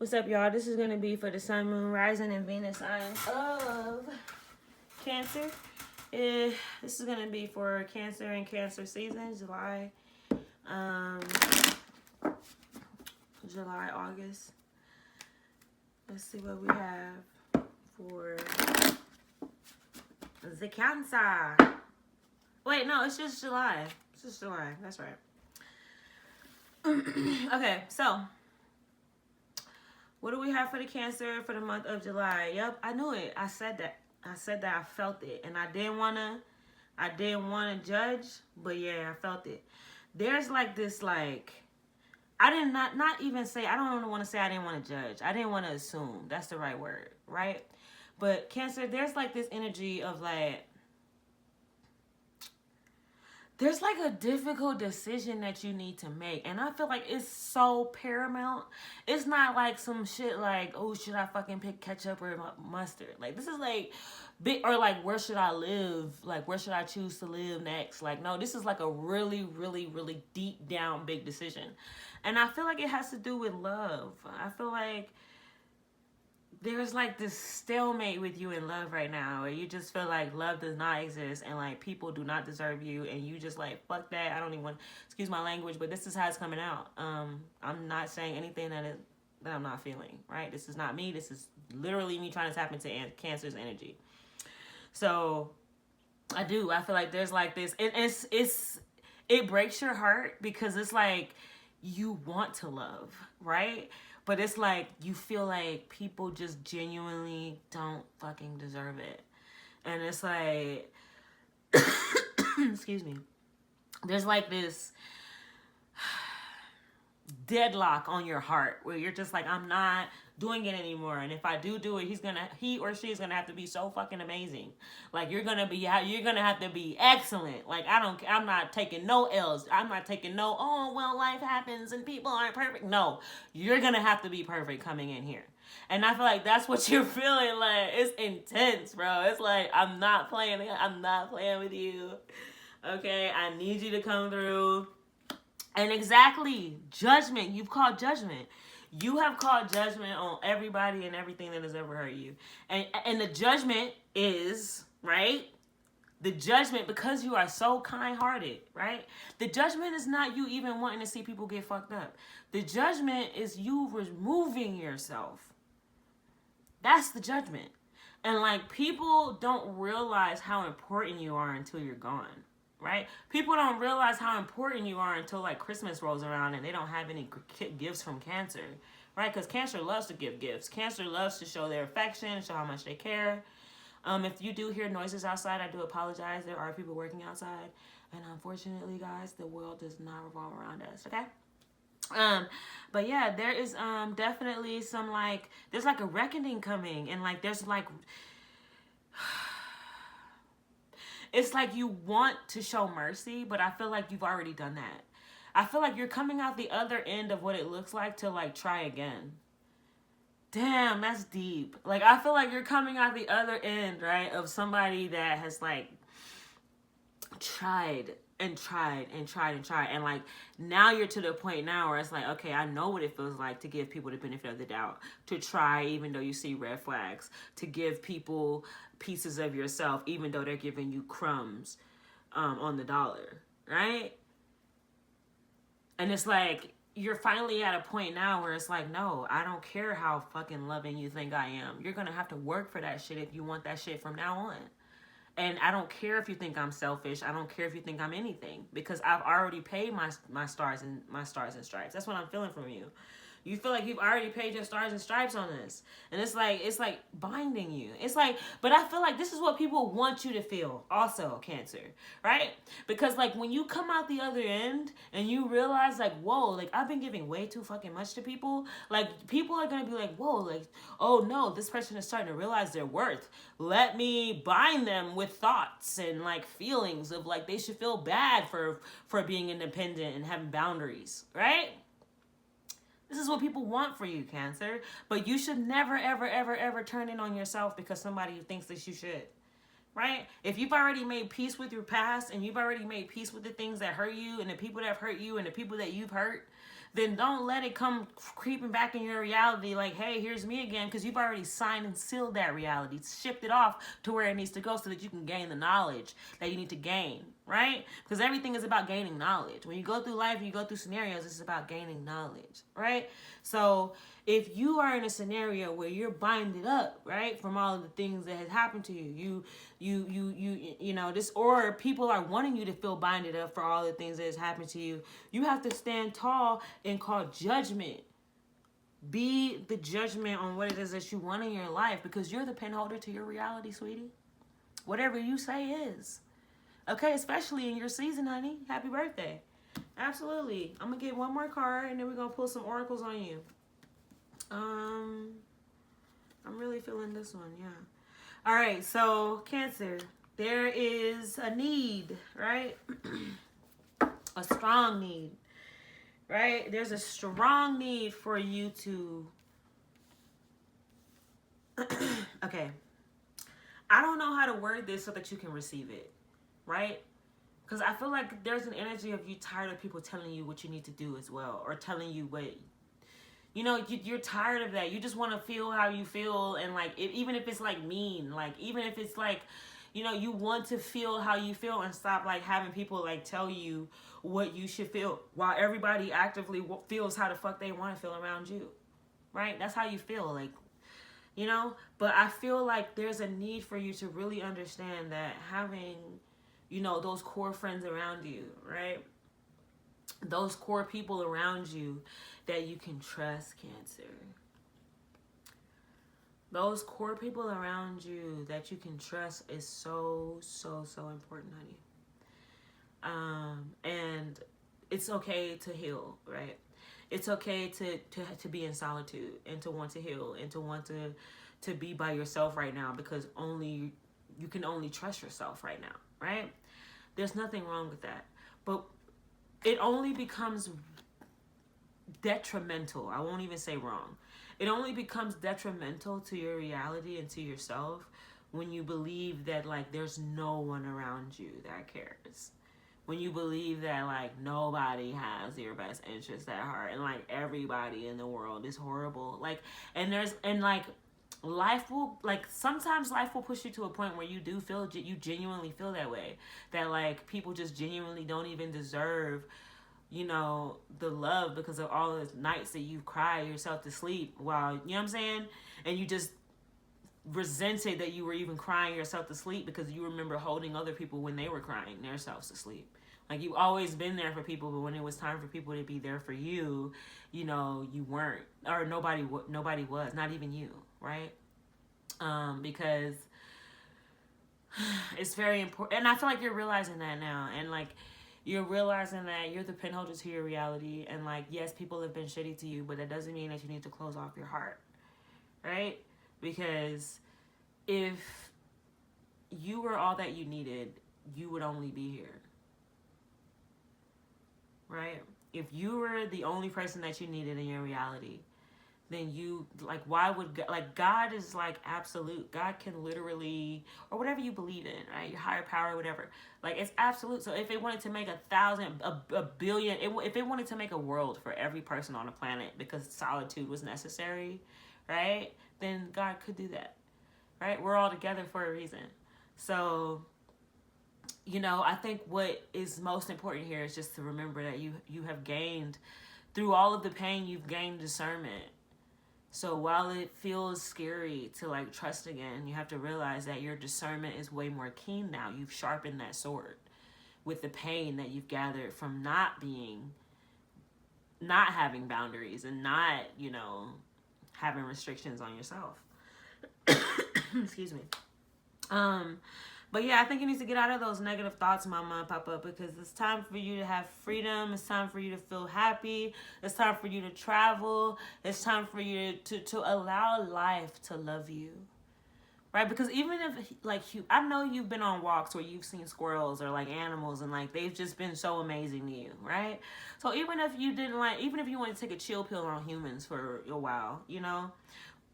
What's up, y'all? This is going to be for the Sun, Moon, Rising, and Venus signs of Cancer. This is going to be for Cancer and Cancer season, July, August. Let's see what we have for the Cancer. Wait, no, it's just July. It's just July. That's right. Okay, so what do we have for the Cancer for the month of July? Yep, I knew it. I said that. I felt it. And I didn't wanna judge, but yeah, I felt it. There's like this, like, I did not even say, I don't want to say I didn't want to judge. I didn't want to assume. That's the right word, right? But Cancer, there's like this energy of like, there's like a difficult decision that you need to make. And I feel like it's so paramount. It's not like some shit like, oh, should I fucking pick ketchup or mustard? Like, this is like big, or like, where should I live? Like, where should I choose to live next? Like, no, this is like a really, really, really deep down big decision. And I feel like it has to do with love. I feel like there's like this stalemate with you in love right now, where you just feel like love does not exist and like people do not deserve you, and you just like, fuck that. I don't even want, excuse my language, but this is how it's coming out. I'm not saying anything that I'm not feeling, right? This is not me. This is literally me trying to tap into Cancer's energy. So I feel like there's like this, it breaks your heart because it's like you want to love, right? But it's like you feel like people just genuinely don't fucking deserve it. And it's like, excuse me, there's like this deadlock on your heart where you're just like, I'm not doing it anymore, and if I do it, he or she is gonna have to be so fucking amazing. Like, you're gonna have to be excellent. Like, I'm not taking no L's. I'm not taking no, oh well, life happens and people aren't perfect. No, you're gonna have to be perfect coming in here. And I feel like that's what you're feeling. Like, it's intense, bro. It's like, I'm not playing with you. Okay, I need you to come through. And exactly, judgment. You've called judgment. You have called judgment on everybody and everything that has ever hurt you. And the judgment is, right? The judgment, because you are so kind-hearted, right? The judgment is not you even wanting to see people get fucked up. The judgment is you removing yourself. That's the judgment. And like, people don't realize how important you are until you're gone. Right? People don't realize how important you are until like Christmas rolls around and they don't have any gifts from Cancer, right? Because Cancer loves to give gifts. Cancer loves to show their affection, show how much they care. If you do hear noises outside, I do apologize. There are people working outside, and unfortunately, guys, the world does not revolve around us. Okay. But yeah, there is definitely some like, there's like a reckoning coming, and like there's like, it's like you want to show mercy, but I feel like you've already done that. I feel like you're coming out the other end of what it looks like to like try again. Damn, that's deep. Like, I feel like you're coming out the other end, right, of somebody that has like tried and tried and tried and tried, and like now you're to the point now where it's like, okay, I know what it feels like to give people the benefit of the doubt, to try even though you see red flags, to give people pieces of yourself even though they're giving you crumbs on the dollar, right? And it's like, you're finally at a point now where it's like, no, I don't care how fucking loving you think I am. You're gonna have to work for that shit if you want that shit from now on. And I don't care if you think I'm selfish. I don't care if you think I'm anything, because I've already paid my stars and stripes. That's what I'm feeling from you. You feel like you've already paid your stars and stripes on this. And it's like binding you. It's like, but I feel like this is what people want you to feel also, Cancer, right? Because like, when you come out the other end and you realize like, whoa, like I've been giving way too fucking much to people. Like, people are going to be like, whoa, like, oh no, this person is starting to realize their worth. Let me bind them with thoughts and like feelings of like, they should feel bad for being independent and having boundaries, right? This is what people want for you, Cancer. But you should never, ever, ever, ever turn in on yourself because somebody thinks that you should. Right? If you've already made peace with your past and you've already made peace with the things that hurt you and the people that have hurt you and the people that you've hurt, then don't let it come creeping back in your reality like, hey, here's me again, because you've already signed and sealed that reality, shipped it off to where it needs to go so that you can gain the knowledge that you need to gain, right? Because everything is about gaining knowledge. When you go through life, you go through scenarios, it's about gaining knowledge, right? So if you are in a scenario where you're binded up, right, from all of the things that has happened to you, you know, this, or people are wanting you to feel binded up for all the things that has happened to you, you have to stand tall and call judgment. Be the judgment on what it is that you want in your life, because you're the pen holder to your reality, sweetie. Whatever you say is. Okay, especially in your season, honey. Happy birthday. Absolutely. I'm going to get one more card, and then we're going to pull some oracles on you. I'm really feeling this one, yeah. All right, so Cancer, there is a need, right? A strong need, right? There's a strong need for you to... Okay. I don't know how to word this so that you can receive it, right? Because I feel like there's an energy of you tired of people telling you what you need to do as well, or telling you what... You know, you're tired of that. You just want to feel how you feel. And, like, even if it's, like, mean. Like, even if it's, like, you know, you want to feel how you feel and stop, like, having people, like, tell you what you should feel while everybody actively feels how the fuck they want to feel around you. Right? That's how you feel. Like, you know? But I feel like there's a need for you to really understand that having, you know, those core friends around you, right? Those core people around you that you can trust, Cancer. Those core people around you that you can trust is so, so, so important, honey. And it's okay to heal, right? It's okay to be in solitude and to want to heal and to want to be by yourself right now, because you can only trust yourself right now, right? There's nothing wrong with that. But it only becomes detrimental. I won't even say wrong. It only becomes detrimental to your reality and to yourself when you believe that, like, there's no one around you that cares. When you believe that, like, nobody has your best interest at heart, and, like, everybody in the world is horrible. Like, life will, like, sometimes life will push you to a point where you genuinely feel that way. That, like, people just genuinely don't even deserve, you know, the love because of all the nights that you've cried yourself to sleep while, you know what I'm saying? And you just resented that you were even crying yourself to sleep because you remember holding other people when they were crying themselves to sleep. Like, you've always been there for people, but when it was time for people to be there for you, you know, you weren't, or nobody was, not even you, right? Because it's very important, and I feel like you're realizing that now, and, like, you're realizing that you're the pen holder to your reality, and, like, yes, people have been shitty to you, but that doesn't mean that you need to close off your heart, right? Because if you were all that you needed, you would only be here, right? If you were the only person that you needed in your reality, then you, like, why would, like, God is, like, absolute. God can literally, or whatever you believe in, right? Your higher power, whatever. Like, it's absolute. So if it wanted to make 1,000, a billion, if it wanted to make a world for every person on the planet because solitude was necessary, right? Then God could do that, right? We're all together for a reason. So, you know, I think what is most important here is just to remember that you have gained, through all of the pain, you've gained discernment. So while it feels scary to, like, trust again, you have to realize that your discernment is way more keen now. You've sharpened that sword with the pain that you've gathered from not having boundaries and not, you know, having restrictions on yourself. Excuse me. But yeah, I think you need to get out of those negative thoughts, Mama, Papa, because it's time for you to have freedom. It's time for you to feel happy. It's time for you to travel. It's time for you to allow life to love you, right? Because even if, like, I know you've been on walks where you've seen squirrels or, like, animals, and, like, they've just been so amazing to you, right? So even if you want to take a chill pill on humans for a while, you know,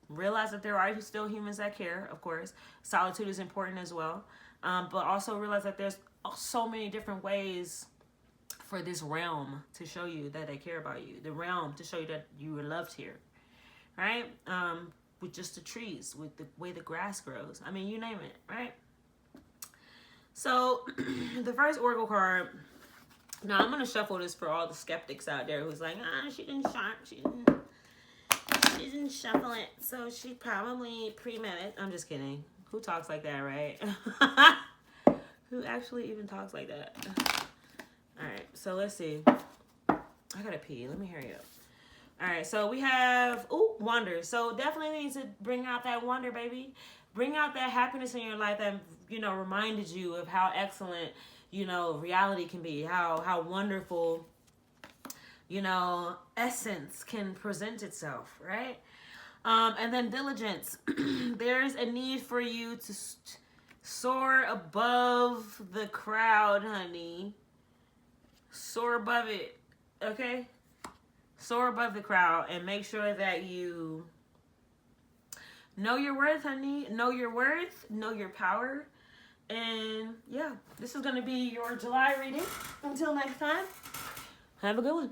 realize that there are still humans that care, of course. Solitude is important as well. But also realize that there's so many different ways for this realm to show you that they care about you. The realm to show you that you are loved here. Right? With just the trees, with the way the grass grows. I mean, you name it, right? So, the first oracle card. Now, I'm going to shuffle this for all the skeptics out there who's like, she didn't shuffle it, so she probably pre-med. I'm just kidding. Who talks like that, right? Who actually even talks like that? All right, so let's see. I gotta pee. Let me hurry up. All right, so we have, wonder. So definitely need to bring out that wonder, baby. Bring out that happiness in your life that, reminded you of how excellent, reality can be. How wonderful, essence can present itself, right? And then diligence. There's a need for you to soar above the crowd, honey. Soar above it, okay? Soar above the crowd and make sure that you know your worth, honey. Know your worth, know your power. And yeah, this is going to be your July reading. Until next time, have a good one.